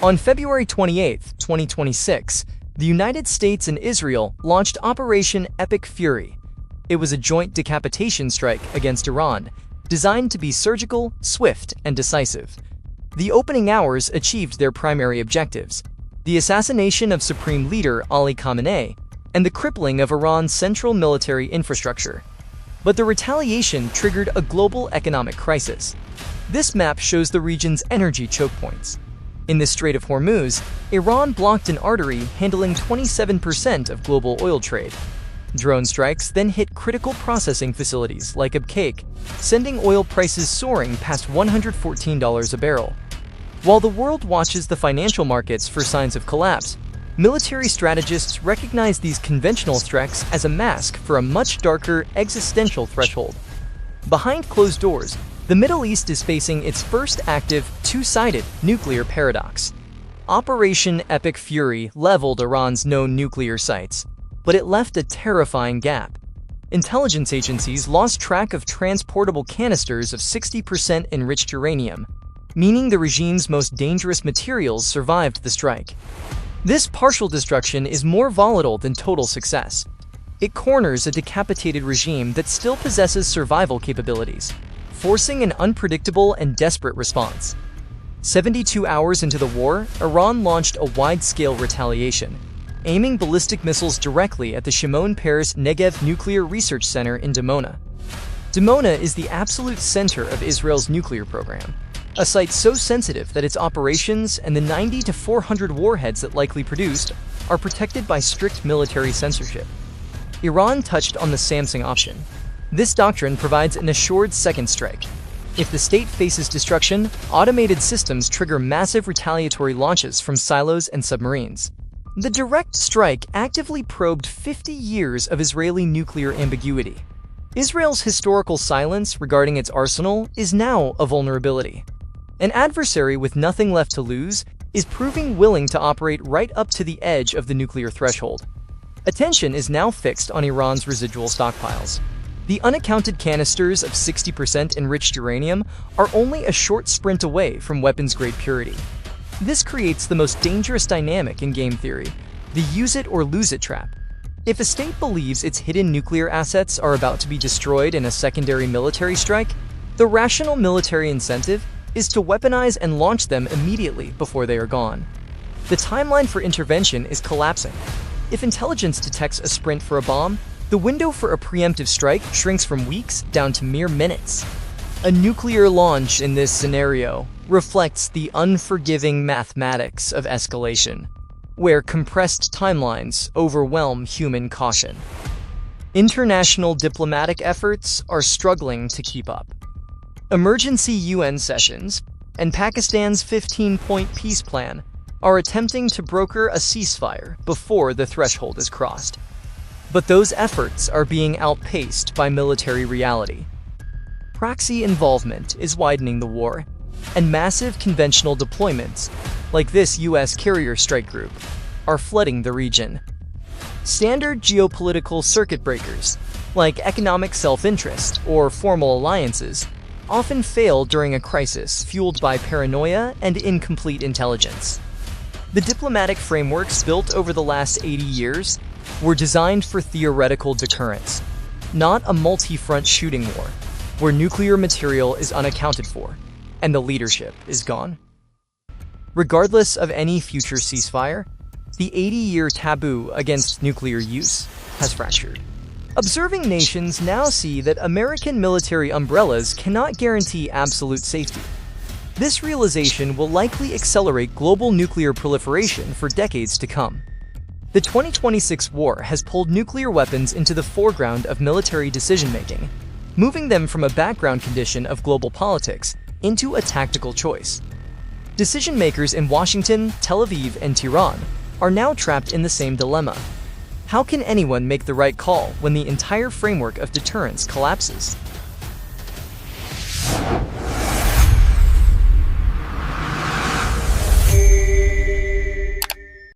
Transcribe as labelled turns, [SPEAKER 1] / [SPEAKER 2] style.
[SPEAKER 1] On February 28, 2026, the United States and Israel launched Operation Epic Fury. It was a joint decapitation strike against Iran, designed to be surgical, swift, and decisive. The opening hours achieved their primary objectives: the assassination of Supreme Leader Ali Khamenei and the crippling of Iran's central military infrastructure. But the retaliation triggered a global economic crisis. This map shows the region's energy choke points. In the Strait of Hormuz, Iran blocked an artery handling 27% of global oil trade. Drone strikes then hit critical processing facilities like Abqaiq, sending oil prices soaring past $114 a barrel. While the world watches the financial markets for signs of collapse, military strategists recognize these conventional threats as a mask for a much darker existential threshold. Behind closed doors, the Middle East is facing its first active, two-sided nuclear paradox. Operation Epic Fury leveled Iran's known nuclear sites, but it left a terrifying gap. Intelligence agencies lost track of transportable canisters of 60% enriched uranium, meaning the regime's most dangerous materials survived the strike. This partial destruction is more volatile than total success. It corners a decapitated regime that still possesses survival capabilities, forcing an unpredictable and desperate response. 72 hours into the war, Iran launched a wide-scale retaliation, aiming ballistic missiles directly at the Shimon Peres Negev Nuclear Research Center in Dimona. Dimona is the absolute center of Israel's nuclear program, a site so sensitive that its operations and the 90 to 400 warheads it likely produced are protected by strict military censorship. Iran touched on the Samsung option. This doctrine provides an assured second strike. If the state faces destruction, automated systems trigger massive retaliatory launches from silos and submarines. The direct strike actively probed 50 years of Israeli nuclear ambiguity. Israel's historical silence regarding its arsenal is now a vulnerability. An adversary with nothing left to lose is proving willing to operate right up to the edge of the nuclear threshold. Attention is now fixed on Iran's residual stockpiles. The unaccounted canisters of 60% enriched uranium are only a short sprint away from weapons-grade purity. This creates the most dangerous dynamic in game theory, the use-it-or-lose-it trap. If a state believes its hidden nuclear assets are about to be destroyed in a secondary military strike, the rational military incentive is to weaponize and launch them immediately before they are gone. The timeline for intervention is collapsing. If intelligence detects a sprint for a bomb, the window for a preemptive strike shrinks from weeks down to mere minutes. A nuclear launch in this scenario reflects the unforgiving mathematics of escalation, where compressed timelines overwhelm human caution. International diplomatic efforts are struggling to keep up. Emergency UN sessions and Pakistan's 15-point peace plan are attempting to broker a ceasefire before the threshold is crossed. But those efforts are being outpaced by military reality. Proxy involvement is widening the war, and massive conventional deployments, like this US carrier strike group, are flooding the region. Standard geopolitical circuit breakers, like economic self-interest or formal alliances, often fail during a crisis fueled by paranoia and incomplete intelligence. The diplomatic frameworks built over the last 80 years were designed for theoretical deterrence, not a multi-front shooting war, where nuclear material is unaccounted for and the leadership is gone. Regardless of any future ceasefire, the 80-year taboo against nuclear use has fractured. Observing nations now see that American military umbrellas cannot guarantee absolute safety. This realization will likely accelerate global nuclear proliferation for decades to come. The 2026 war has pulled nuclear weapons into the foreground of military decision-making, moving them from a background condition of global politics into a tactical choice. Decision-makers in Washington, Tel Aviv, and Tehran are now trapped in the same dilemma. How can anyone make the right call when the entire framework of deterrence collapses?